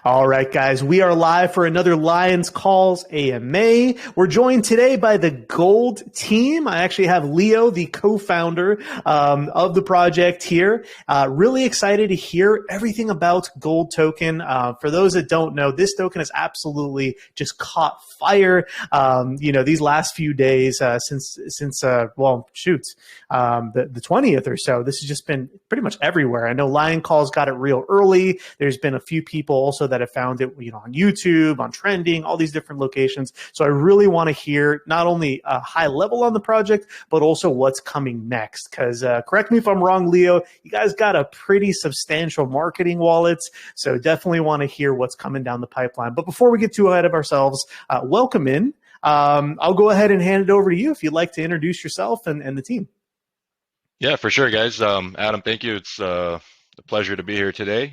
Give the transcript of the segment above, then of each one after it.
All right, guys, we are live for another Lions Calls AMA. We're joined today by the Gold team. I actually have Leo, the co-founder of the project here. Really excited to hear everything about Gold Token. For those that don't know, this token has absolutely just caught fire. These last few days since the 20th or so, this has just been pretty much everywhere. I know Lion Calls got it real early. There's been a few people also that have found it, on YouTube, on trending, all these different locations. So I really want to hear not only a high level on the project, but also what's coming next. Because correct me if I'm wrong, Leo, you guys got a pretty substantial marketing wallet. So definitely want to hear what's coming down the pipeline. But before we get too ahead of ourselves, welcome in. I'll go ahead and hand it over to you if you'd like to introduce yourself and the team. Yeah, for sure, guys. Adam, thank you. It's a pleasure to be here today.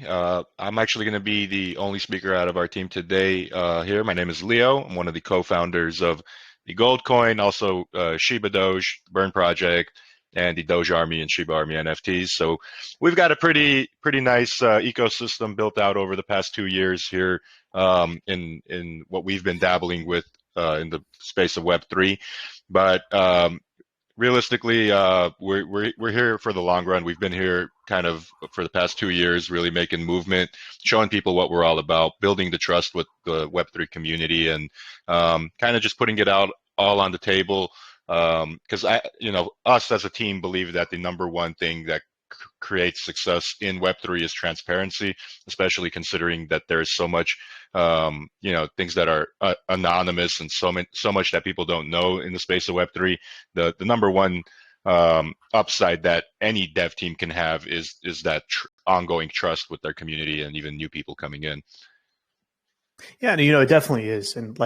I'm actually going to be the only speaker out of our team today here. My name is Leo. I'm one of the co-founders of the Gold Coin, also ShibaDoge, Burn Project, and the Doge Army and Shiba Army NFTs. So we've got a pretty nice ecosystem built out over the past 2 years here in what we've been dabbling with in the space of Web3. But realistically, we're here for the long run. We've been here kind of for the past 2 years, really making movement, showing people what we're all about, building the trust with the Web3 community, and kind of just putting it out all on the table. Because us as a team believe that the number one thing that creates success in Web3 is transparency, especially considering that there's so much, things that are anonymous and so much that people don't know in the space of Web3. The number one upside that any dev team can have is that ongoing trust with their community and even new people coming in. Yeah, it definitely is. And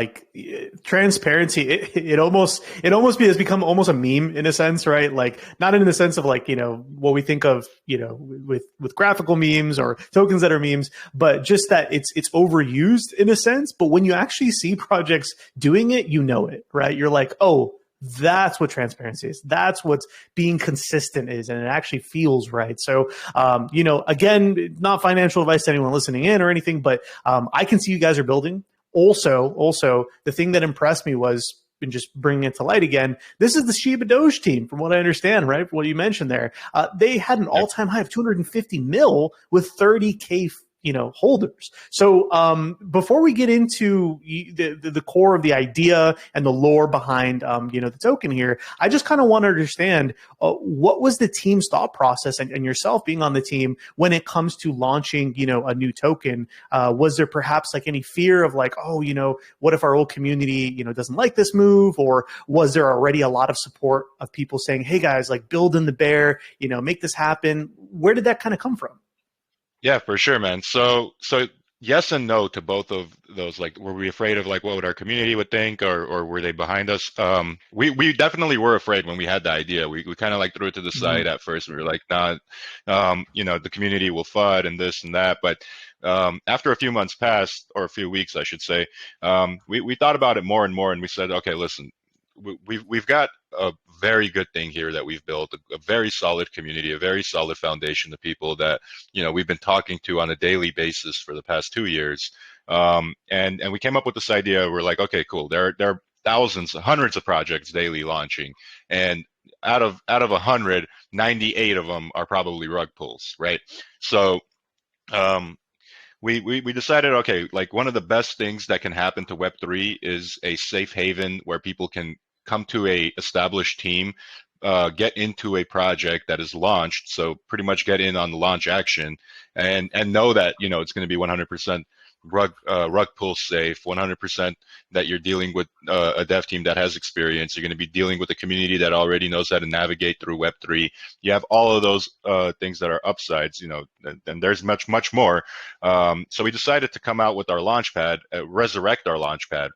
transparency, it almost has become almost a meme in a sense, right? Like not in the sense of what we think of, with graphical memes or tokens that are memes, but just that it's overused in a sense. But when you actually see projects doing it, it, right? You're like, oh, that's what transparency is. That's what's being consistent is, and it actually feels right. So, again, not financial advice to anyone listening in or anything, but I can see you guys are building. Also, the thing that impressed me was, and just bringing it to light again, this is the ShibaDoge team, from what I understand, right? What you mentioned there. They had an all-time high of 250 mil with 30K holders. So before we get into the core of the idea and the lore behind the token here, I just kind of want to understand what was the team's thought process and yourself being on the team when it comes to launching a new token. Was there perhaps any fear of what if our old community doesn't like this move, or was there already a lot of support of people saying, hey guys, build in the bear, make this happen? Where did that kind of come from? Yeah, for sure, man. So yes and no to both of those. Were we afraid of what would our community would think, or were they behind us? We definitely were afraid when we had the idea. We kind of threw it to the side at first. We were like, nah, the community will FUD and this and that. But after a few months passed, or a few weeks, I should say, we thought about it more and more, and we said, okay, listen, we've got a very good thing here that we've built, a very solid community, a very solid foundation of people that we've been talking to on a daily basis for the past 2 years, and we came up with this idea. We're like, okay, cool. There are thousands, hundreds of projects daily launching, and out of 100, 98 of them are probably rug pulls, right? So we decided, okay, one of the best things that can happen to Web3 is a safe haven where people can come to a established team, get into a project that is launched. So pretty much get in on the launch action and know that, it's going to be 100% rug pull safe, 100% that you're dealing with a dev team that has experience. You're going to be dealing with a community that already knows how to navigate through Web3. You have all of those things that are upsides, and there's much more. So we decided to come out with our launchpad, resurrect our launchpad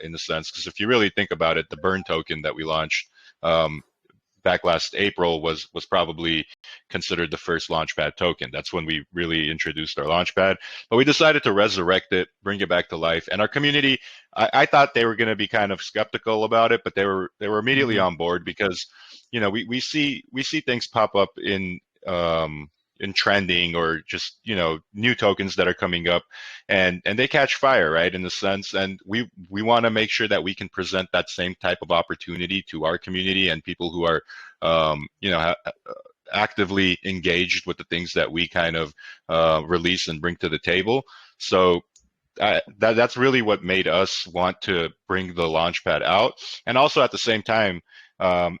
in a sense, because if you really think about it, the Burn token that we launched back last April was probably considered the first Launchpad token. That's when we really introduced our Launchpad. But we decided to resurrect it, bring it back to life. And our community, I thought they were going to be kind of skeptical about it, but they were immediately on board, because we see things pop up in in trending or just new tokens that are coming up, and they catch fire, right, in the sense. And we want to make sure that we can present that same type of opportunity to our community and people who are actively engaged with the things that we kind of release and bring to the table. So that's really what made us want to bring the Launchpad out. And also at the same time,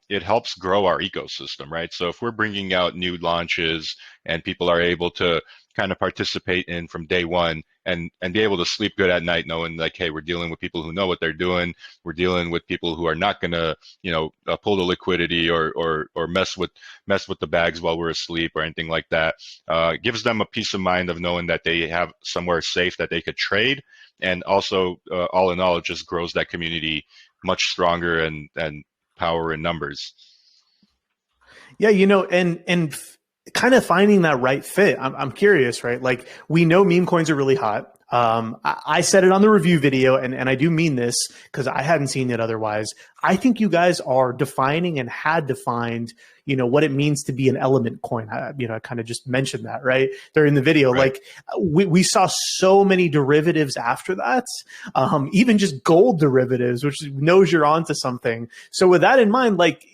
it helps grow our ecosystem, right? So if we're bringing out new launches and people are able to kind of participate in from day one and be able to sleep good at night knowing like, hey, we're dealing with people who know what they're doing. We're dealing with people who are not going to, pull the liquidity or mess with the bags while we're asleep or anything like that. Gives them a peace of mind of knowing that they have somewhere safe that they could trade. And also, all in all, it just grows that community much stronger and power in numbers. Yeah, kind of finding that right fit. I'm curious, right? Like we know meme coins are really hot. I said it on the review video, and I do mean this because I hadn't seen it otherwise. I think you guys are defining and had defined, what it means to be an element coin. I kind of just mentioned that right during the video. Right. Like we saw so many derivatives after that, even just gold derivatives, which knows you're onto something. So with that in mind, like,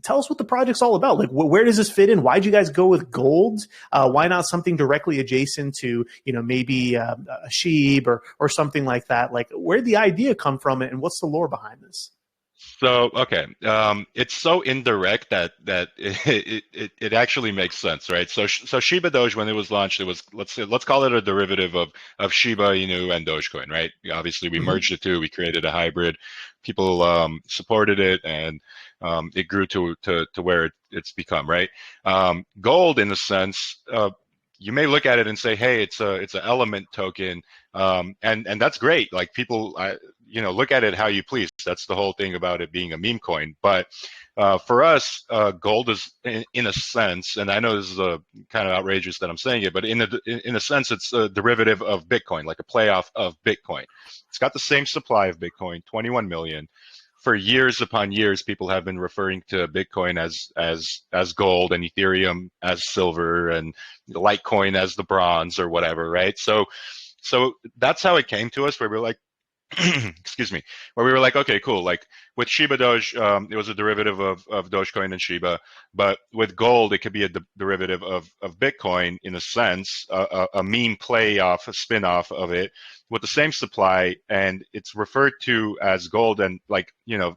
tell us what the project's all about. Like, where does this fit in? Why'd you guys go with gold? Why not something directly adjacent to, maybe a SHIB or something like that? Like, where'd the idea come from, and what's the lore behind this? So okay, it's so indirect that it actually makes sense, right? So ShibaDoge, when it was launched, it was, let's call it a derivative of Shiba Inu and Dogecoin, right? Obviously, we Mm-hmm. merged the two. We created a hybrid. People supported it, and it grew to where it's become, right? Gold, in a sense, you may look at it and say, hey, it's an element token, and that's great. Like people, look at it how you please. That's the whole thing about it being a meme coin. But for us, gold is in a sense, and I know this is a kind of outrageous that I'm saying it, but in a sense, it's a derivative of Bitcoin, like a playoff of Bitcoin. It's got the same supply of Bitcoin, 21 million. For years upon years, people have been referring to Bitcoin as gold and Ethereum as silver and Litecoin as the bronze or whatever, right? So that's how it came to us, where we're like, excuse me, where we were like, okay, cool. Like with ShibaDoge, it was a derivative of Dogecoin and Shiba, but with gold, it could be a derivative of Bitcoin in a sense, a meme play off, a spin off of it with the same supply, and it's referred to as gold. And like,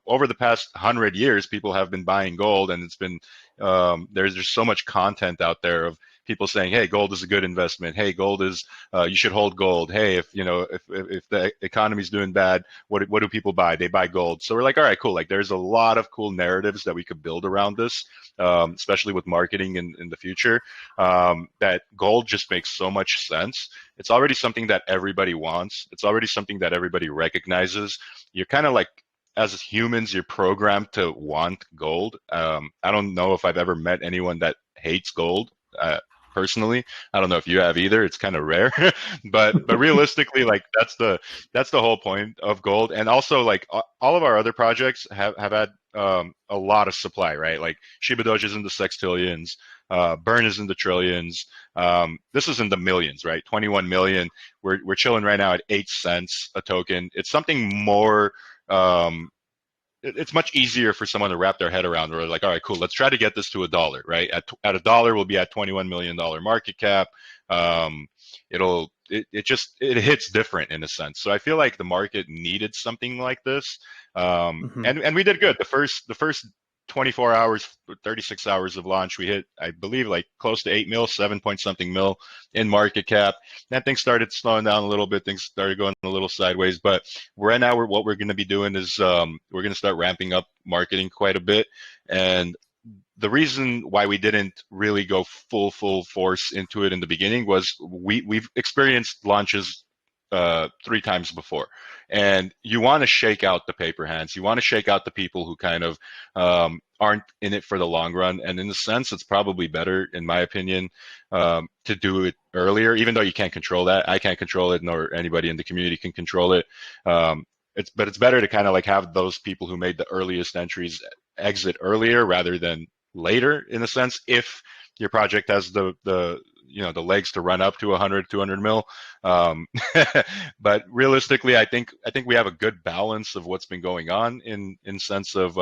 over the past 100 years, people have been buying gold, and it's been there's just so much content out there of people saying, hey, gold is a good investment. Hey, gold is, you should hold gold. Hey, if the economy's doing bad, what do people buy? They buy gold. So we're like, all right, cool. Like there's a lot of cool narratives that we could build around this, especially with marketing in the future, that gold just makes so much sense. It's already something that everybody wants. It's already something that everybody recognizes. You're kind of like, as humans, you're programmed to want gold. I don't know if I've ever met anyone that hates gold. Personally, I don't know if you have either. It's kind of rare, but realistically, like that's the whole point of gold. And also, like all of our other projects have had a lot of supply, right? Like ShibaDoge is in the sextillions, Burn is in the trillions. This is in the millions, right? 21 million. We're chilling right now at 8 cents a token. It's something more. It's much easier for someone to wrap their head around. We're like, all right, cool. Let's try to get this to $1, right? At $1, we'll be at $21 million market cap. It hits different in a sense. So I feel like the market needed something like this, Mm-hmm. and we did good. The first 24 hours, 36 hours of launch, we hit, I believe, like close to 8 mil, 7 point something mil in market cap. Then things started slowing down a little bit. Things started going a little sideways. But right now, what we're going to be doing is we're going to start ramping up marketing quite a bit. And the reason why we didn't really go full force into it in the beginning was we've experienced launches 3 times before, and you want to shake out the paper hands. You want to shake out the people who kind of aren't in it for the long run. And in a sense, it's probably better, in my opinion, to do it earlier, even though you can't control that. I can't control it, nor anybody in the community can control it. But it's better to kind of like have those people who made the earliest entries exit earlier rather than later, in a sense, if your project has the the legs to run up to 100, 200 mil. Um, but realistically, I think we have a good balance of what's been going on in sense of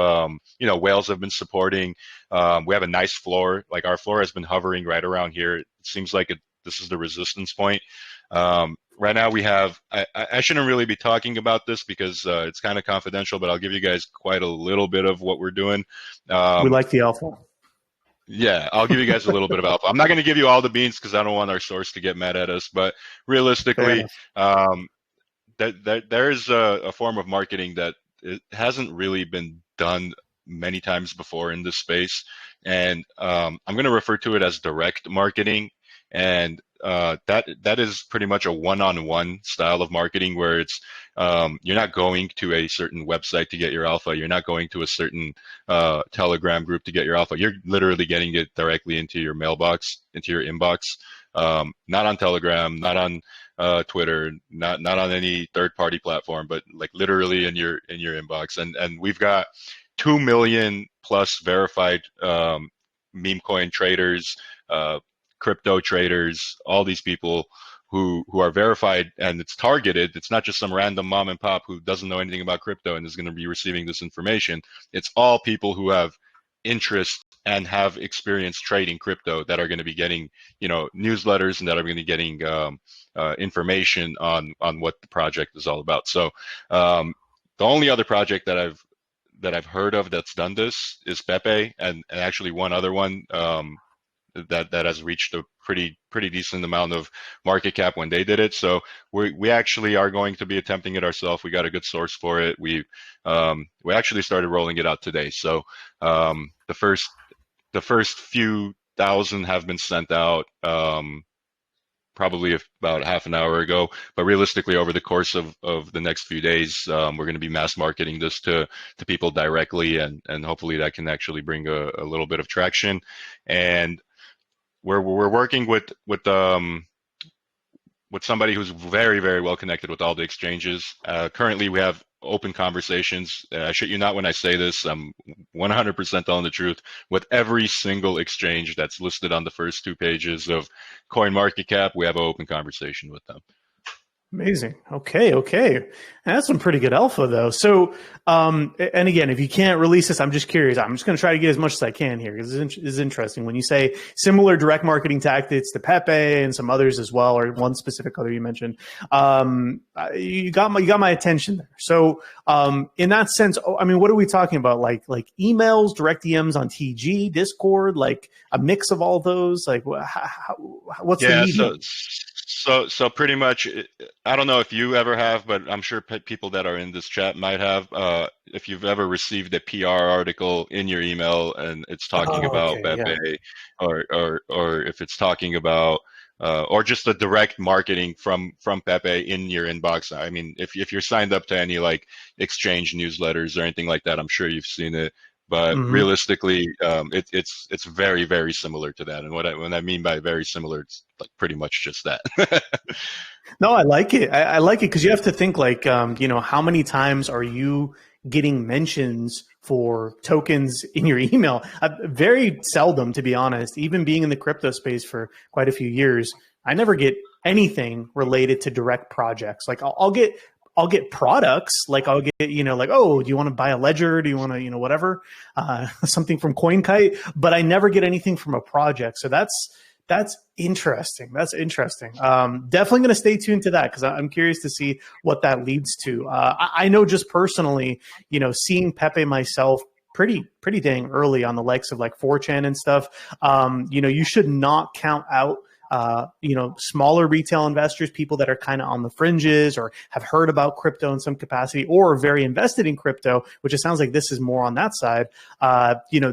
whales have been supporting. We have a nice floor. Like our floor has been hovering right around here. It seems like this is the resistance point. Right now we have, I shouldn't really be talking about this because it's kind of confidential, but I'll give you guys quite a little bit of what we're doing. We Um, like the alpha. yeah, I'll give you guys a little bit of alpha. I'm not going to give you all the beans because I don't want our source to get mad at us, but Fair realistically, enough. there is a form of marketing that it hasn't really been done many times before in this space, and I'm going to refer to it as direct marketing, and that is pretty much a one-on-one style of marketing where it's you're not going to a certain website to get your alpha, you're not going to a certain Telegram group to get your alpha, you're literally getting it directly into your mailbox, into your inbox, not on Telegram, not on Twitter, not on any third party platform, but like literally in your inbox. And we've got 2 million plus verified meme coin traders, crypto traders, all these people who are verified, and it's targeted. It's not just some random mom and pop who doesn't know anything about crypto and is going to be receiving this information. It's all people who have interest and have experience trading crypto that are going to be getting newsletters and that are going to be getting information on what the project is all about. So the only other project that I've heard of that's done this is Pepe, and actually one other one that has reached a pretty decent amount of market cap when they did it. So we actually are going to be attempting it ourselves. We got a good source for it. We actually started rolling it out today. So the first few thousand have been sent out. Probably about half an hour ago, but realistically over the course of the next few days, we're going to be mass marketing this to people directly, and hopefully that can actually bring a little bit of traction. And we're working with somebody who's very, very well connected with all the exchanges. Currently, we have open conversations. I shit you not when I say this. I'm 100% telling the truth. With every single exchange that's listed on the first two pages of CoinMarketCap, we have an open conversation with them. Amazing. Okay. That's some pretty good alpha, though. So, and again, if you can't release this, I'm just curious. I'm just going to try to get as much as I can here because this is interesting. When you say similar direct marketing tactics to Pepe and some others as well, or one specific other you mentioned, you got my attention there. So, in that sense, I mean, what are we talking about? Like emails, direct DMs on TG, Discord, like a mix of all those. Like, what's the medium? So pretty much, I don't know if you ever have, but I'm sure people that are in this chat might have. If you've ever received a PR article in your email and it's talking Oh, about okay, yeah. Pepe, or if it's talking about or just the direct marketing from Pepe in your inbox. I mean, if you're signed up to any like exchange newsletters or anything like that, I'm sure you've seen it. But Mm-hmm. realistically, it's very, very similar to that. And when I mean by very similar, it's like pretty much just that. No, I like it. I like it because you have to think like, how many times are you getting mentions for tokens in your email? Very seldom, to be honest. Even being in the crypto space for quite a few years, I never get anything related to direct projects. Like I'll get products. Like I'll get, like, oh, do you want to buy a ledger? Do you want to, whatever, something from CoinKite? But I never get anything from a project. So that's interesting. That's interesting. Definitely going to stay tuned to that because I'm curious to see what that leads to. I know just personally, seeing Pepe myself pretty dang early on the likes of like 4chan and stuff. You should not count out smaller retail investors, people that are kind of on the fringes or have heard about crypto in some capacity or are very invested in crypto, which it sounds like this is more on that side.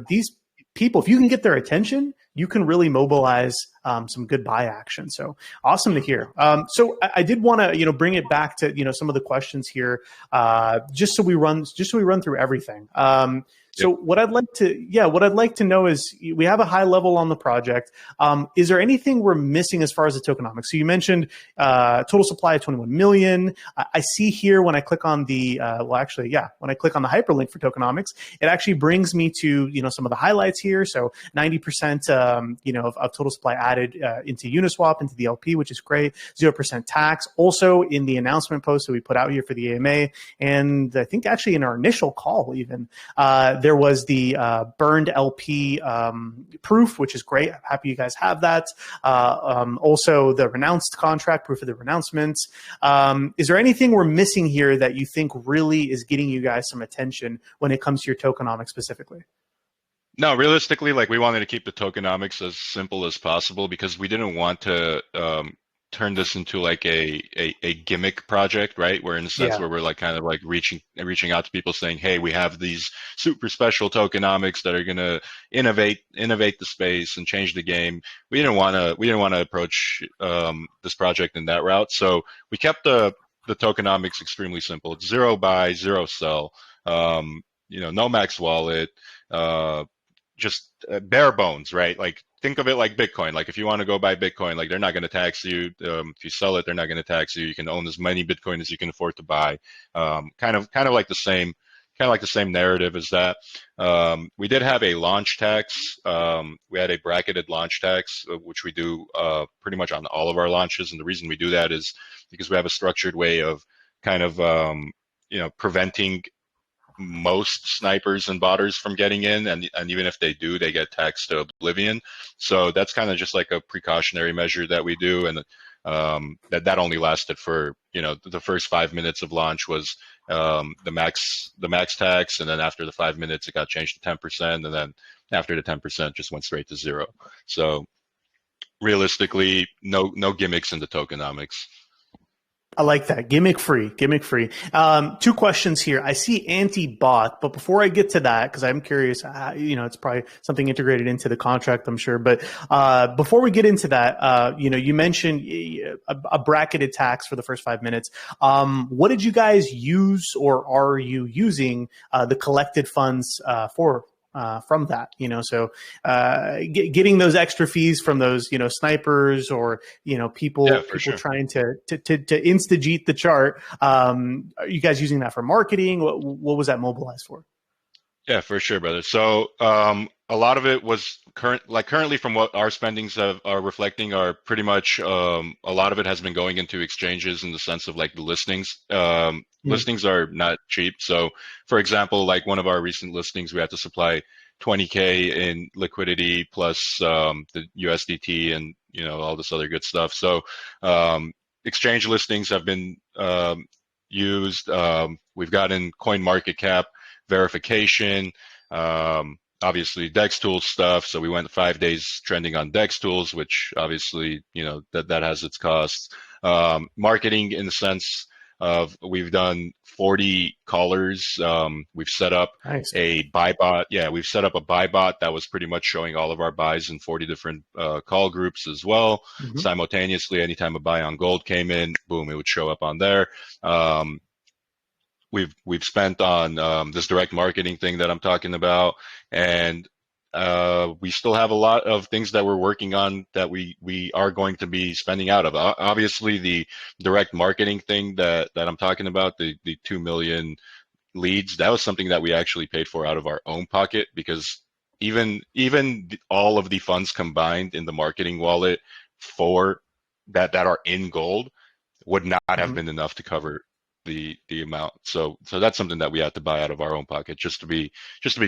These people, if you can get their attention, you can really mobilize some good buy action. So awesome to hear. So I did want to, bring it back to, some of the questions here, just so we run through everything. Yep. So what I'd like to know is we have a high level on the project. Is there anything we're missing as far as the tokenomics? So you mentioned total supply of 21 million. I see here when I click on when I click on the hyperlink for tokenomics, it actually brings me to some of the highlights here. So 90% of total supply added into Uniswap into the LP, which is great. 0% tax. Also in the announcement post that we put out here for the AMA, and I think actually in our initial call even there was the burned LP proof, which is great. I'm happy you guys have that. Also the renounced contract, proof of the renouncements. Is there anything we're missing here that you think really is getting you guys some attention when it comes to your tokenomics specifically? No, realistically, like we wanted to keep the tokenomics as simple as possible because we didn't want to turn this into like a gimmick project, right? Where in a sense Yeah. where we're like kind of like reaching out to people saying, hey, we have these super special tokenomics that are gonna innovate the space and change the game. We didn't want to approach this project in that route. So we kept the tokenomics extremely simple. It's zero buy, zero sell. No max wallet. Just bare bones, right? Like think of it like Bitcoin. Like if you want to go buy Bitcoin, like they're not going to tax you. If you sell it, they're not going to tax you. You can own as many Bitcoin as you can afford to buy. Kind of like the same narrative as that. We did have a launch tax. We had a bracketed launch tax, which we do pretty much on all of our launches. And the reason we do that is because we have a structured way of kind of preventing most snipers and botters from getting in, and even if they do, they get taxed to oblivion. So that's kind of just like a precautionary measure that we do, and that only lasted for the first 5 minutes of launch was the max tax, and then after the 5 minutes it got changed to 10%, and then after the 10% just went straight to zero. So realistically, no gimmicks in the tokenomics. I like that. Gimmick free, gimmick free. Two questions here. I see anti-bot, but before I get to that, because I'm curious, it's probably something integrated into the contract, I'm sure. But before we get into that, you mentioned a bracketed tax for the first 5 minutes. What did you guys use, or are you using the collected funds for? From that, so getting those extra fees from those, snipers, or Yeah, people for sure. trying to instigate the chart. Are you guys using that for marketing? What was that mobilized for? Yeah, for sure, brother. So a lot of it was currently from what our spendings are reflecting are pretty much a lot of it has been going into exchanges in the sense of like the listings. Mm. Listings are not cheap. So for example, like one of our recent listings, we had to supply 20K in liquidity plus the USDT and all this other good stuff. So exchange listings have been used. We've gotten coin market cap verification, obviously Dex Tools stuff. So we went 5 days trending on Dex Tools, which obviously, that has its costs. Marketing in the sense of we've done 40 callers. We've set up Nice. a buy bot. Yeah, we've set up a buy bot that was pretty much showing all of our buys in 40 different call groups as well. Hmm. Simultaneously, anytime a buy on gold came in, boom, it would show up on there. We've spent on this direct marketing thing that I'm talking about, and we still have a lot of things that we're working on that we are going to be spending out of. Obviously, the direct marketing thing that I'm talking about, the 2 million leads, that was something that we actually paid for out of our own pocket because even all of the funds combined in the marketing wallet for that are in gold would not have Hmm. been enough to cover the amount. So that's something that we had to buy out of our own pocket. Just to be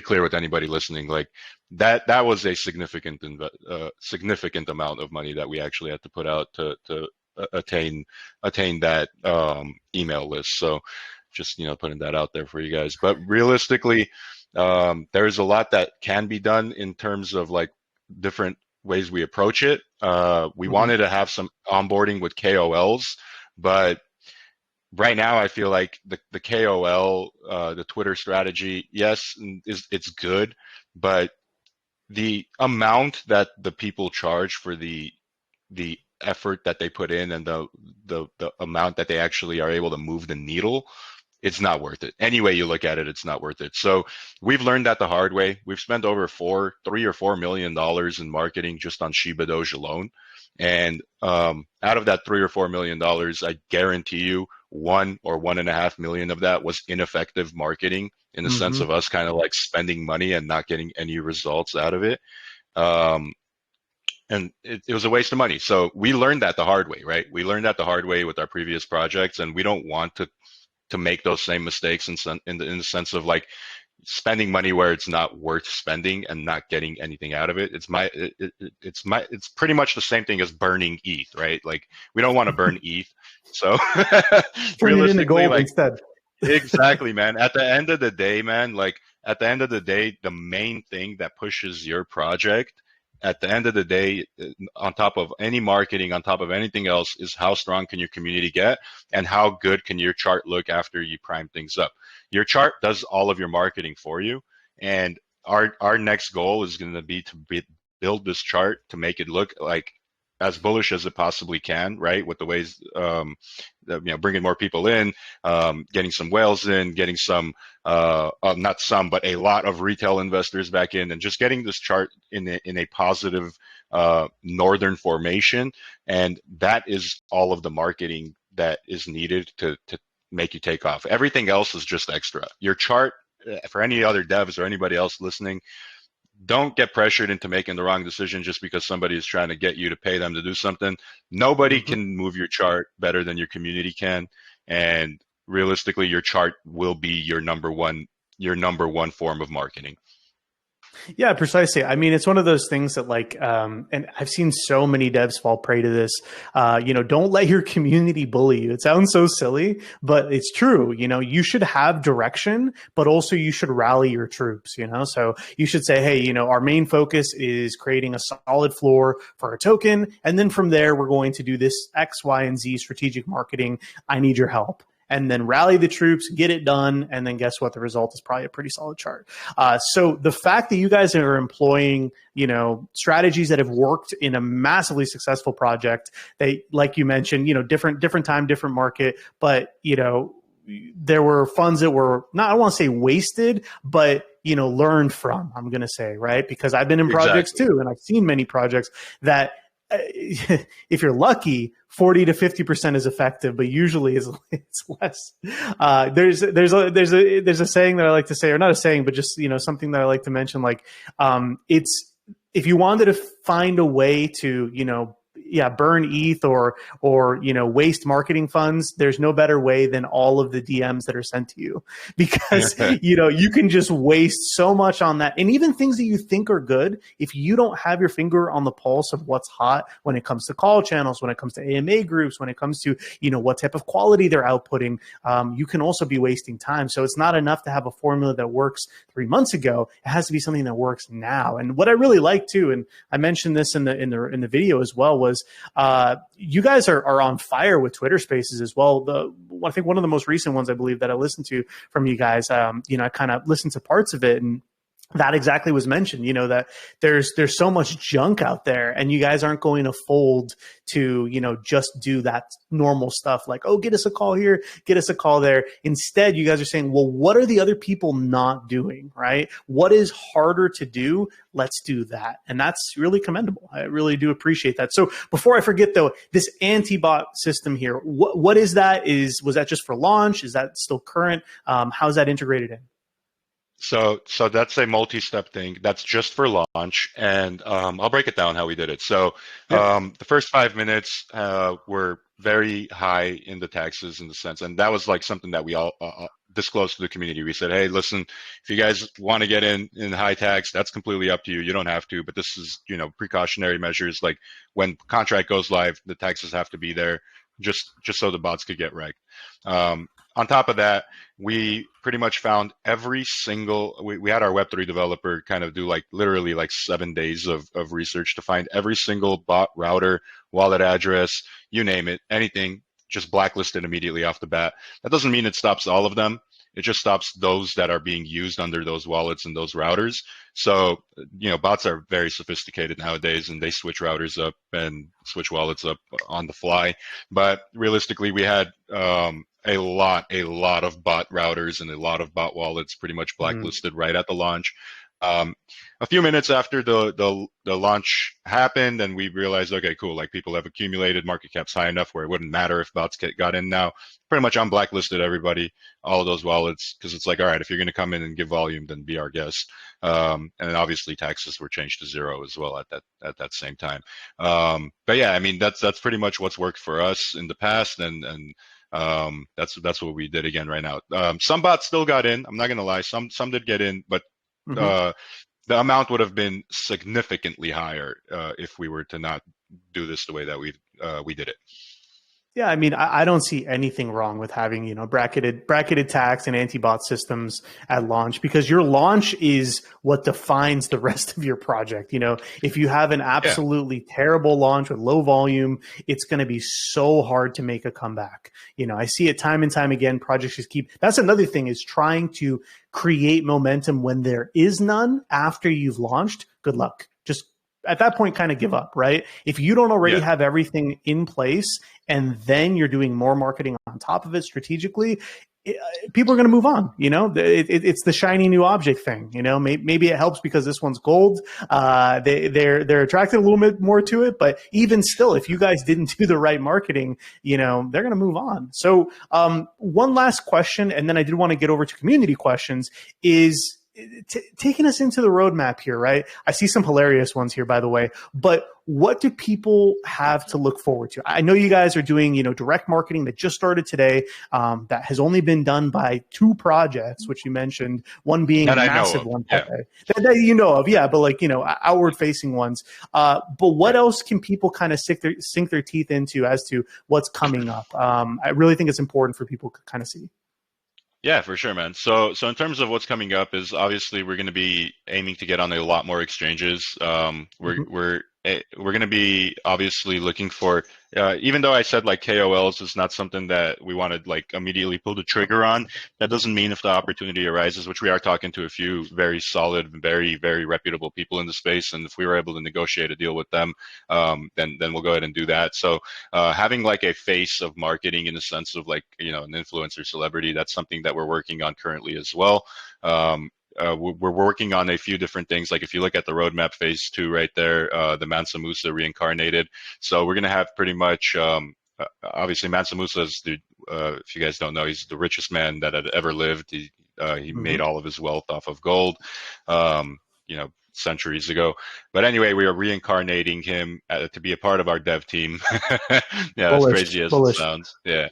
clear with anybody listening, like that was a significant amount of money that we actually had to put out to attain that email list. So just putting that out there for you guys. But realistically, there's a lot that can be done in terms of like different ways we approach it. We Hmm. wanted to have some onboarding with KOLs, but right now I feel like the KOL, the Twitter strategy, yes, it's good, but the amount that the people charge for the effort that they put in and the amount that they actually are able to move the needle it's not worth it. Any way you look at it, it's not worth it. So we've learned that the hard way. We've spent over 3 or 4 million dollars in marketing just on ShibaDoge alone. And out of that $3 or 4 million, I guarantee you 1 or 1.5 million of that was ineffective marketing in the sense Hmm. of us kind of like spending money and not getting any results out of it. Um, and it was a waste of money. So we learned that the hard way, right? We learned that the hard way with our previous projects, and we don't want to make those same mistakes in the sense of like spending money where it's not worth spending and not getting anything out of it. It's pretty much the same thing as burning ETH, right? Like we don't want to burn ETH. So Turn it into realistically, gold like instead. exactly, man. At the end of the day, man, like at the end of the day, the main thing that pushes your project at the end of the day, on top of any marketing, on top of anything else, is how strong can your community get and how good can your chart look after you prime things up. Your chart does all of your marketing for you. And our next goal is going to be build this chart to make it look like as bullish as it possibly can, right? With the ways, bringing more people in, getting some whales in, getting some, not some, but a lot of retail investors back in, and just getting this chart in a positive northern formation. And that is all of the marketing that is needed to make you take off. Everything else is just extra. Your chart, for any other devs or anybody else listening, don't get pressured into making the wrong decision just because somebody is trying to get you to pay them to do something. Nobody Hmm. can move your chart better than your community can. And realistically, your chart will be your number one form of marketing. Yeah, precisely. I mean, it's one of those things that like, and I've seen so many devs fall prey to this. Don't let your community bully you. It sounds so silly, but it's true. You should have direction, but also you should rally your troops. So you should say, hey, our main focus is creating a solid floor for a token, and then from there we're going to do this X, Y, and Z strategic marketing. I need your help. And then rally the troops, get it done, and then guess what? The result is probably a pretty solid chart. So the fact that you guys are employing, strategies that have worked in a massively successful project, they, like you mentioned, different time, different market, but there were funds that were not, I don't want to say wasted, but learned from. I'm going to say, right, because I've been in projects Exactly. too, and I've seen many projects that. If you're lucky, 40 to 50% is effective, but usually it's less. There's a saying that I like to say, or not a saying, but just something that I like to mention. Like, it's if you wanted to find a way to burn ETH or waste marketing funds, there's no better way than all of the DMs that are sent to you, because you can just waste so much on that. And even things that you think are good, if you don't have your finger on the pulse of what's hot when it comes to call channels, when it comes to AMA groups, when it comes to what type of quality they're outputting, you can also be wasting time. So it's not enough to have a formula that works 3 months ago. It has to be something that works now. And what I really like too, and I mentioned this in the video as well, was you guys are on fire with Twitter Spaces as well. I think one of the most recent ones I believe that I listened to from you guys, I kind of listened to parts of it, and that exactly was mentioned, that there's so much junk out there, and you guys aren't going to fold to, just do that normal stuff like, oh, get us a call here, get us a call there. Instead, you guys are saying, well, what are the other people not doing, right? What is harder to do? Let's do that. And that's really commendable. I really do appreciate that. So before I forget though, this anti-bot system here, what is that? Was that just for launch? Is that still current? How's that integrated in? So that's a multi-step thing. That's just for launch, and I'll break it down how we did it. So Yeah. the first 5 minutes were very high in the taxes in the sense, and that was like something that we all disclosed to the community. We said, hey, listen, if you guys want to get in high tax, that's completely up to you. You don't have to, but this is precautionary measures. Like when contract goes live, the taxes have to be there, just so the bots could get wrecked. On top of that, we pretty much found every single, we had our Web3 developer kind of do like literally like 7 days of research to find every single bot, router, wallet address, you name it, anything, just blacklisted immediately off the bat. That doesn't mean it stops all of them. It just stops those that are being used under those wallets and those routers. So, bots are very sophisticated nowadays, and they switch routers up and switch wallets up on the fly. But realistically, we had a lot of bot routers and a lot of bot wallets pretty much Mm-hmm. blacklisted right at the launch. Um, a few minutes after the launch happened, and we realized, okay, cool, like people have accumulated, market cap's high enough where it wouldn't matter if bots got in now. Pretty much I'm blacklisted everybody, all of those wallets, because it's like, all right, if you're going to come in and give volume, then be our guest. And then obviously taxes were changed to zero as well at that same time. But yeah, I mean that's pretty much what's worked for us in the past, and that's what we did again right now. Some bots still got in. I'm not gonna lie, some did get in, but Mm-hmm. uh, the amount would have been significantly higher if we were to not do this the way that we did it. Yeah, I mean, I don't see anything wrong with having, bracketed tax and anti-bot systems at launch, because your launch is what defines the rest of your project. If you have an Yeah, absolutely terrible launch with low volume, it's going to be so hard to make a comeback. I see it time and time again. Projects just keep. That's another thing, is trying to create momentum when there is none after you've launched. Good luck. Just at that point, kind of give up, right? If you don't already yeah. have everything in place, and then you're doing more marketing on top of it strategically, people are going to move on. It's the shiny new object thing. Maybe it helps because this one's gold. They're attracted a little bit more to it, but even still, if you guys didn't do the right marketing, they're going to move on. So one last question, and then I did want to get over to community questions, is taking us into the roadmap here, right? I see some hilarious ones here, by the way, but what do people have to look forward to? I know you guys are doing, direct marketing that just started today, that has only been done by 2 projects, which you mentioned, one being a That I know massive of. one, Yeah. that you know of, yeah, but outward facing ones. But what Right. else can people kind of sink their teeth into as to what's coming up? I really think it's important for people to kind of see. Yeah, for sure, man. So in terms of what's coming up is obviously we're going to be aiming to get on a lot more exchanges. We're Mm-hmm. we're we're going to be obviously looking for, even though I said like KOLs is not something that we want to like immediately pull the trigger on. That doesn't mean if the opportunity arises, which we are talking to a few very solid, very very reputable people in the space, and if we were able to negotiate a deal with them, then we'll go ahead and do that. So having like a face of marketing in the sense of like an influencer celebrity, that's something that we're working on currently as well. We're working on a few different things. Like if you look at the roadmap phase 2 right there, the Mansa Musa reincarnated. So we're gonna have pretty much obviously Mansa Musa is if you guys don't know, he's the richest man that had ever lived. He Mm-hmm. made all of his wealth off of gold. Centuries ago. But anyway, we are reincarnating him to be a part of our dev team. Yeah, as Bullish, crazy as it bullish. sounds. Yeah.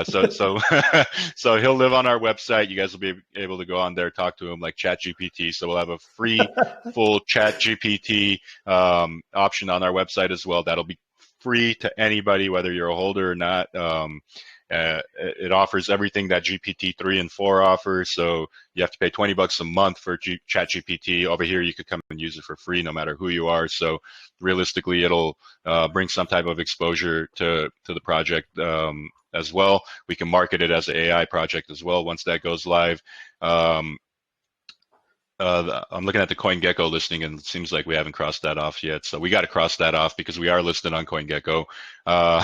So so he'll live on our website. You guys will be able to go on there, talk to him like ChatGPT. So we'll have a free full ChatGPT option on our website as well. That'll be free to anybody, whether you're a holder or not. It offers everything that GPT-3 and 4 offer. So you have to pay $20 a month for ChatGPT. Over here, you could come and use it for free, no matter who you are. So realistically, it'll bring some type of exposure to the project as well. We can market it as an AI project as well once that goes live. Um, I'm looking at the CoinGecko listing, and it seems like we haven't crossed that off yet. So we got to cross that off because we are listed on CoinGecko. Uh,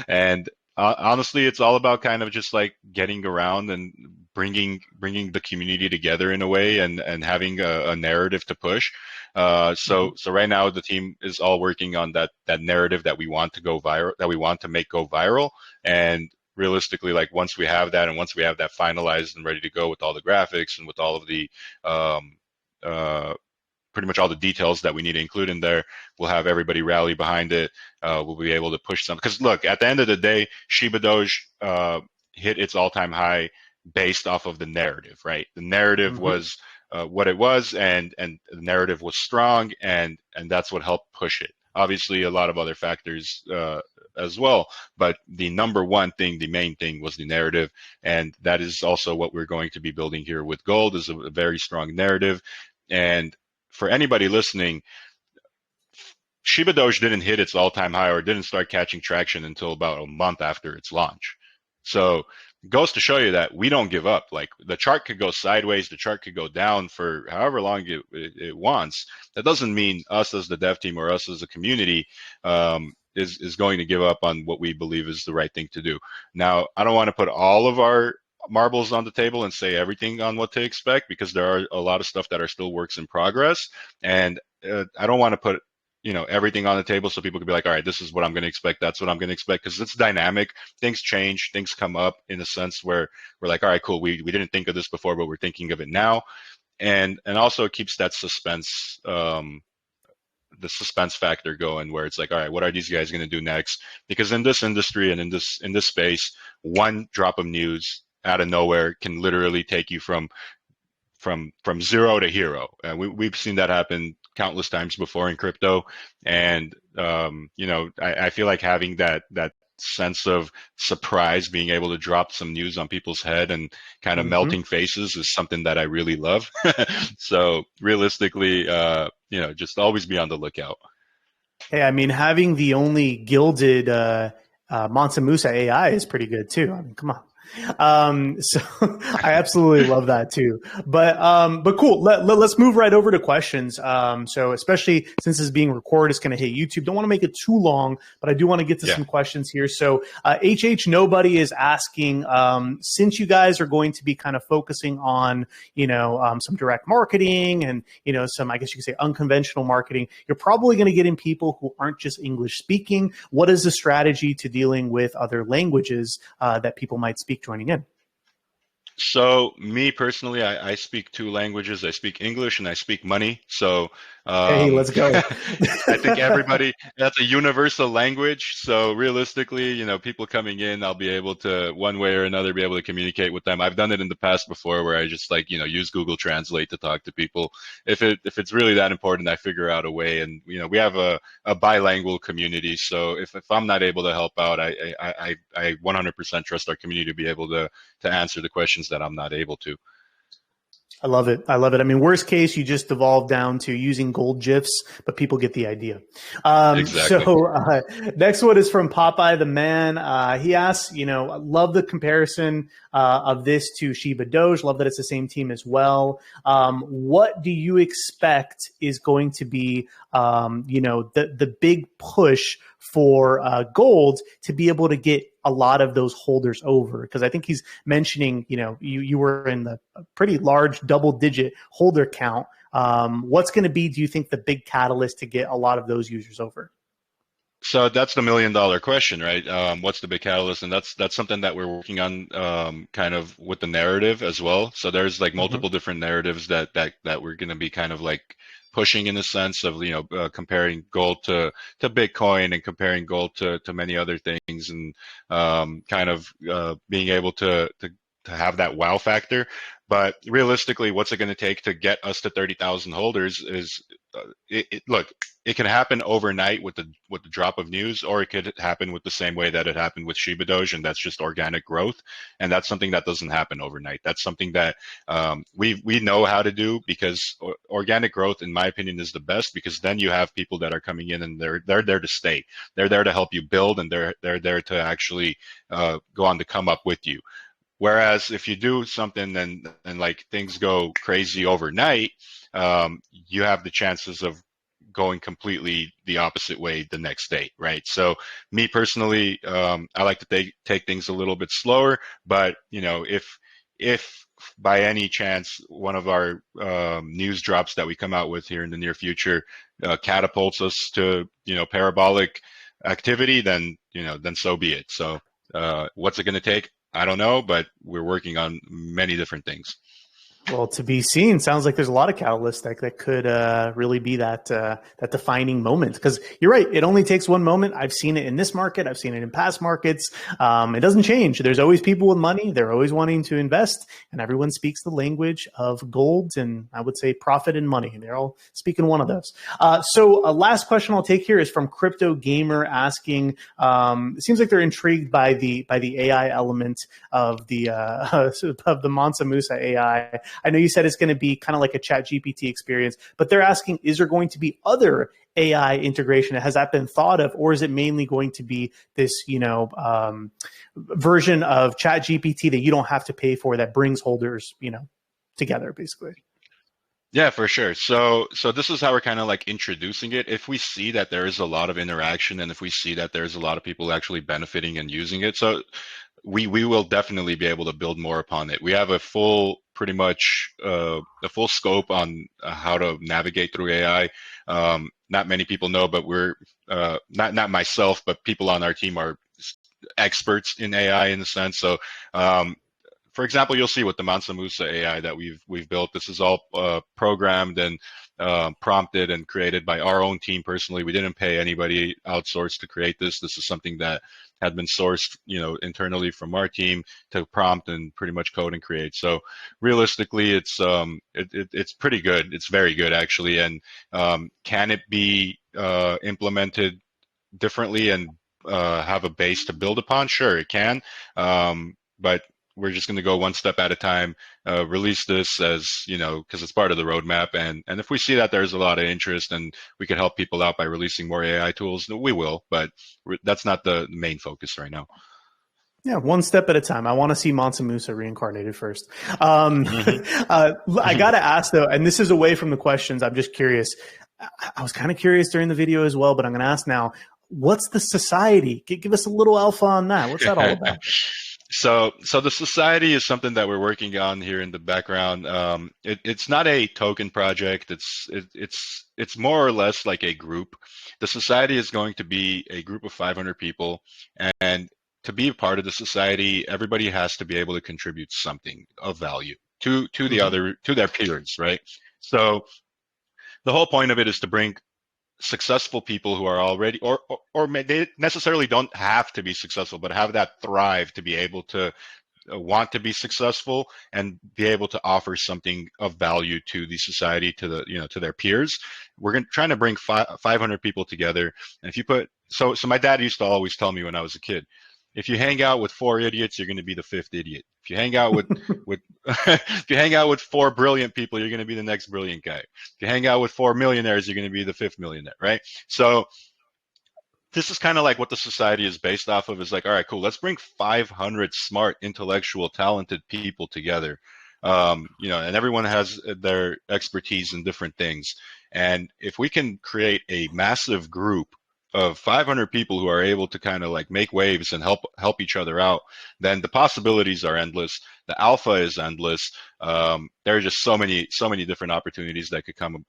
and honestly, it's all about kind of just like getting around and bringing the community together in a way, and having a narrative to push. So right now the team is all working on that narrative that we want to go viral, that we want to make go viral, and realistically, like once we have that, and once we have that finalized and ready to go with all the graphics and with all of the um, uh, pretty much all the details that we need to include in there, we'll have everybody rally behind it. We'll be able to push some, because look, at the end of the day, ShibaDoge hit its all-time high based off of the narrative, right? The narrative Mm-hmm. was what it was, and the narrative was strong, and that's what helped push it. Obviously, a lot of other factors as well, but the number one thing, the main thing, was the narrative, and that is also what we're going to be building here with Gold, is a very strong narrative. And for anybody listening, ShibaDoge didn't hit its all-time high or didn't start catching traction until about a month after its launch. So goes to show you that we don't give up. Like the chart could go sideways, the chart could go down for however long it wants. That doesn't mean us as the dev team or us as a community is going to give up on what we believe is the right thing to do. Now, I don't want to put all of our marbles on the table and say everything on what to expect, because there are a lot of stuff that are still works in progress, and I don't want to put everything on the table so people can be like, all right, this is what I'm going to expect, that's what I'm going to expect, because it's dynamic. Things change, things come up in a sense where we're like, all right, cool, we didn't think of this before, but we're thinking of it now. And also it keeps that suspense, the suspense factor going, where it's like, all right, what are these guys going to do next? Because in this industry and in this space, one drop of news out of nowhere can literally take you from zero to hero. We've seen that happen countless times before in crypto, and I feel like having that sense of surprise, being able to drop some news on people's head and kind of melting faces, is something that I really love. So realistically, just always be on the lookout. Hey, I mean, having the only gilded Mansa Musa AI is pretty good too. I mean, come on. So I absolutely love that too. But cool. Let's move right over to questions. So especially since this is being recorded, it's going to hit YouTube. Don't want to make it too long, but I do want to get to some questions here. So HH Nobody is asking, since you guys are going to be kind of focusing on, some direct marketing and, some, I guess you could say, unconventional marketing, you're probably going to get in people who aren't just English speaking. What is the strategy to dealing with other languages that people might speak joining in? So me personally, I speak two languages. I speak English and I speak money. So Hey, let's go. I think everybody, that's a universal language. So realistically, people coming in, I'll be able to, one way or another, be able to communicate with them. I've done it in the past before, where I just use Google Translate to talk to people. If it's really that important, I figure out a way. And we have a bilingual community. So if I'm not able to help out, I 100% trust our community to be able to answer the questions that I'm not able to. I love it. I love it. I mean, worst case, you just devolve down to using gold GIFs, but people get the idea. Exactly. So next one is from Popeye the Man. He asks, love the comparison of this to ShibaDoge. Love that it's the same team as well. What do you expect is going to be, the big push for gold to be able to get a lot of those holders over? Because I think he's mentioning, you were in the pretty large double-digit holder count. What's going to be, do you think, the big catalyst to get a lot of those users over? So that's the $1 million question, right? What's the big catalyst? And that's something that we're working on, kind of with the narrative as well. So there's like multiple different narratives that we're going to be kind of like pushing, in a sense of comparing gold to Bitcoin, and comparing gold to many other things, and kind of being able to have that wow factor. But realistically, what's it going to take to get us to 30,000 holders is look, it can happen overnight with the drop of news, or it could happen with the same way that it happened with ShibaDoge, and that's just organic growth. And that's something that doesn't happen overnight. That's something that we know how to do, because organic growth, in my opinion, is the best, because then you have people that are coming in and they're there to stay. They're there to help you build, and they're there to actually go on to come up with you. Whereas if you do something and like things go crazy overnight, you have the chances of going completely the opposite way the next day, right? So me personally, I like to take things a little bit slower, but if by any chance one of our news drops that we come out with here in the near future catapults us to parabolic activity, then so be it. So what's it going to take? I don't know, but we're working on many different things. Well, to be seen. Sounds like there's a lot of catalysts that could really be that defining moment. Because you're right, it only takes one moment. I've seen it in this market. I've seen it in past markets. It doesn't change. There's always people with money. They're always wanting to invest, and everyone speaks the language of gold, and I would say profit and money. They're all speaking one of those. So a last question I'll take here is from Crypto Gamer asking. It seems like they're intrigued by the AI element of the Mansa Musa AI. I know you said it's going to be kind of like a chat GPT experience, but they're asking, is there going to be other AI integration? Has that been thought of, or is it mainly going to be this, version of chat GPT that you don't have to pay for that brings holders, together basically? Yeah, for sure. So this is how we're kind of like introducing it. If we see that there is a lot of interaction and if we see that there's a lot of people actually benefiting and using it, so we will definitely be able to build more upon it. We have a full, pretty much a full scope on how to navigate through AI. Not many people know, but we're not myself, but people on our team are experts in AI in a sense. So for example, you'll see with the Mansa Musa AI that we've built. This is all programmed and prompted and created by our own team personally. We didn't pay anybody outsourced to create this. This is something that had been sourced, internally from our team to prompt and pretty much code and create. So realistically, it's pretty good. It's very good actually. And can it be implemented differently and have a base to build upon? Sure, it can. But we're just going to go one step at a time, release this as, because it's part of the roadmap. And if we see that there's a lot of interest and we could help people out by releasing more AI tools, we will, but that's not the main focus right now. Yeah, one step at a time. I want to see Mansa Musa reincarnated first. I got to ask though, and this is away from the questions. I'm just curious. I was kind of curious during the video as well, but I'm going to ask now, what's the society? Give us a little alpha on that. What's that all about? So the society is something that we're working on here in the background. It's not a token project. It's more or less like a group. The society is going to be a group of 500 people, and to be a part of the society, everybody has to be able to contribute something of value to their peers, right? So the whole point of it is to bring successful people who are already, or they necessarily don't have to be successful, but have that thrive to be able to want to be successful and be able to offer something of value to the society, to the, to their peers. We're trying to bring 500 people together. And if you put, so my dad used to always tell me when I was a kid, if you hang out with 4 idiots, you're going to be the 5th idiot. If you hang out with if you hang out with 4 brilliant people, you're going to be the next brilliant guy. If you hang out with 4 millionaires, you're going to be the 5th millionaire, right? So this is kind of like what the society is based off of. Is like, all right, cool. Let's bring 500 smart, intellectual, talented people together. And everyone has their expertise in different things. And if we can create a massive group of 500 people who are able to kind of like make waves and help each other out, then the possibilities are endless. The alpha is endless. There are just so many different opportunities that could come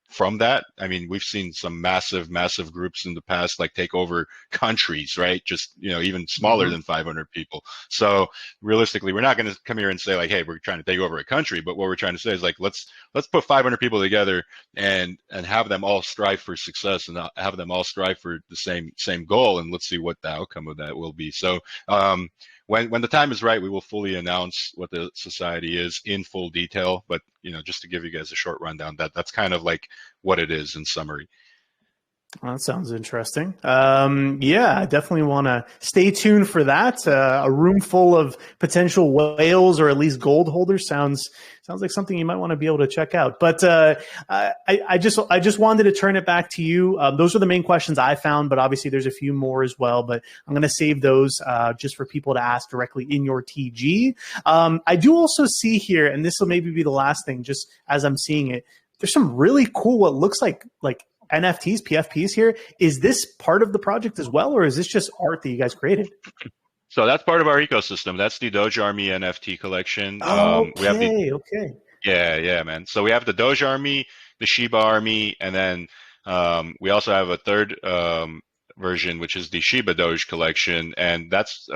from that. I mean, we've seen some massive groups in the past, like take over countries, right? Just, even smaller than 500 people. So realistically, we're not going to come here and say like, hey, we're trying to take over a country. But what we're trying to say is like, let's put 500 people together and have them all strive for success and have them all strive for the same goal. And let's see what the outcome of that will be. So, when the time is right, we will fully announce what the society is in full detail. But just to give you guys a short rundown, that's kind of like what it is in summary. Well, that sounds interesting. Yeah, I definitely want to stay tuned for that. A room full of potential whales or at least gold holders sounds like something you might want to be able to check out. But I just wanted to turn it back to you. Those are the main questions I found, but obviously there's a few more as well. But I'm going to save those just for people to ask directly in your TG. I do also see here, and this will maybe be the last thing, just as I'm seeing it. There's some really cool, what looks like NFTs, PFPs here. Is this part of the project as well, or is this just art that you guys created? So that's part of our ecosystem. That's the Doge Army NFT collection. Okay, We have okay. Yeah, man. So we have the Doge Army, the Shiba Army, and then we also have a third version, which is the ShibaDoge collection, and that's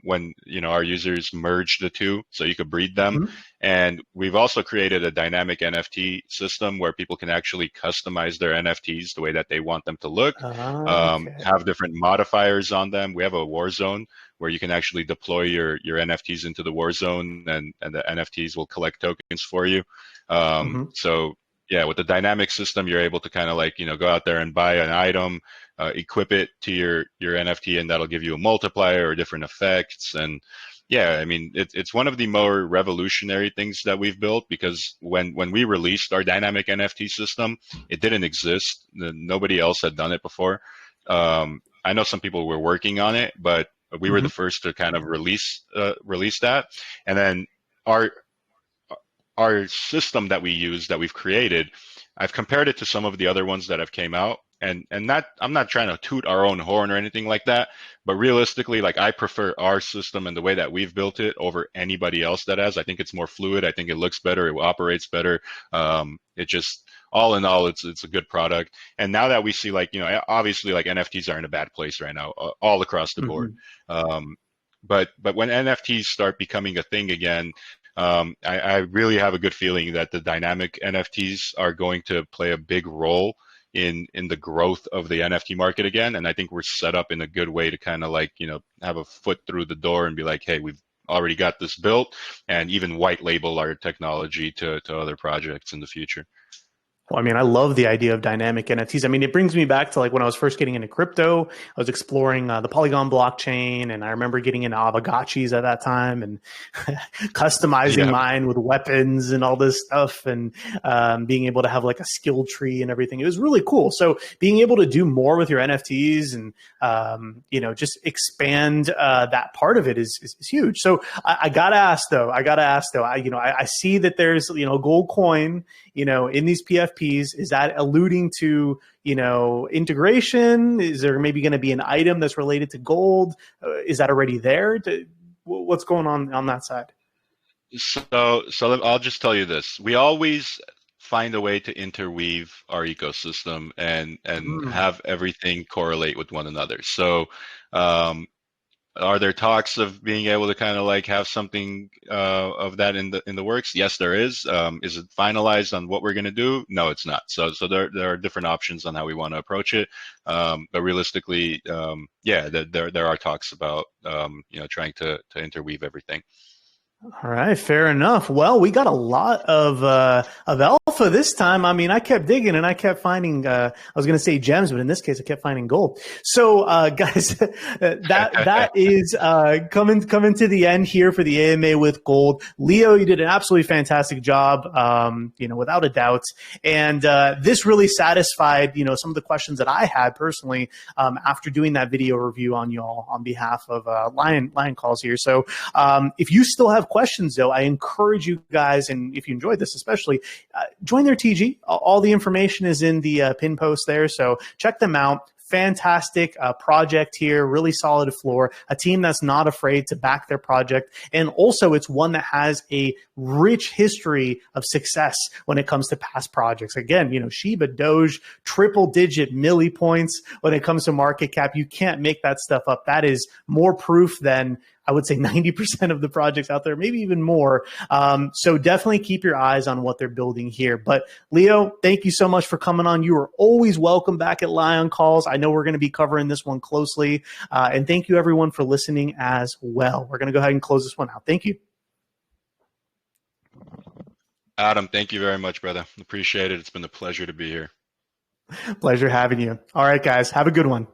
when our users merge the two, so you could breed them. Mm-hmm. And we've also created a dynamic NFT system where people can actually customize their NFTs the way that they want them to look, Okay. have different modifiers on them. We have a war zone where you can actually deploy your NFTs into the war zone, and the NFTs will collect tokens for you. So yeah, with the dynamic system, you're able to kind of like, go out there and buy an item, equip it to your NFT, and that'll give you a multiplier or different effects. And yeah, I mean, it's one of the more revolutionary things that we've built because when we released our dynamic NFT system, it didn't exist. Nobody else had done it before. I know some people were working on it, but we were Hmm. the first to kind of release that. And then our our system that we use that we've created, I've compared it to some of the other ones that have came out. And not I'm not trying to toot our own horn or anything like that, but realistically, like I prefer our system and the way that we've built it over anybody else that has. I think it's more fluid. I think it looks better. It operates better. It just all in all, it's a good product. And now that we see like obviously like NFTs are in a bad place right now, all across the board. Hmm. Um, but when NFTs start becoming a thing again, I really have a good feeling that the dynamic NFTs are going to play a big role in the growth of the NFT market again. And I think we're set up in a good way to kind of like, have a foot through the door and be like, hey, we've already got this built and even white label our technology to other projects in the future. Well, I mean, I love the idea of dynamic NFTs. I mean, it brings me back to like when I was first getting into crypto. I was exploring the Polygon blockchain, and I remember getting into Avogachis at that time and customizing Yeah. mine with weapons and all this stuff, and being able to have like a skill tree and everything. It was really cool. So being able to do more with your NFTs and just expand that part of it is huge. So I gotta ask though. I see that there's a gold coin in these PFPs. Is that alluding to, integration? Is there maybe going to be an item that's related to gold? Is that already there? What's going on that side? So I'll just tell you this. We always find a way to interweave our ecosystem and Mm. have everything correlate with one another. So, um, are there talks of being able to kind of like have something of that in the works? Yes, there is. Is it finalized on what we're going to do? No, it's not. So there are different options on how we want to approach it. But realistically, yeah, there are talks about trying to interweave everything. All right, fair enough. Well, we got a lot of alpha this time. I mean, I kept digging and I kept finding. I was going to say gems, but in this case, I kept finding gold. So, guys, that is coming to the end here for the AMA with gold. Leo, you did an absolutely fantastic job. Without a doubt, and this really satisfied some of the questions that I had personally after doing that video review on y'all on behalf of Lion Calls here. So, if you still have questions, though, I encourage you guys, and if you enjoyed this especially, join their TG. All the information is in the pin post there, so check them out. Fantastic project here, really solid floor, a team that's not afraid to back their project. And also, it's one that has a rich history of success when it comes to past projects. Again, ShibaDoge, triple digit milli points when it comes to market cap. You can't make that stuff up. That is more proof than I would say 90% of the projects out there, maybe even more. So definitely keep your eyes on what they're building here. But Leo, thank you so much for coming on. You are always welcome back at Lion Calls. I know we're going to be covering this one closely. And thank you everyone for listening as well. We're going to go ahead and close this one out. Thank you. Adam, thank you very much, brother. Appreciate it. It's been a pleasure to be here. Pleasure having you. All right, guys, have a good one.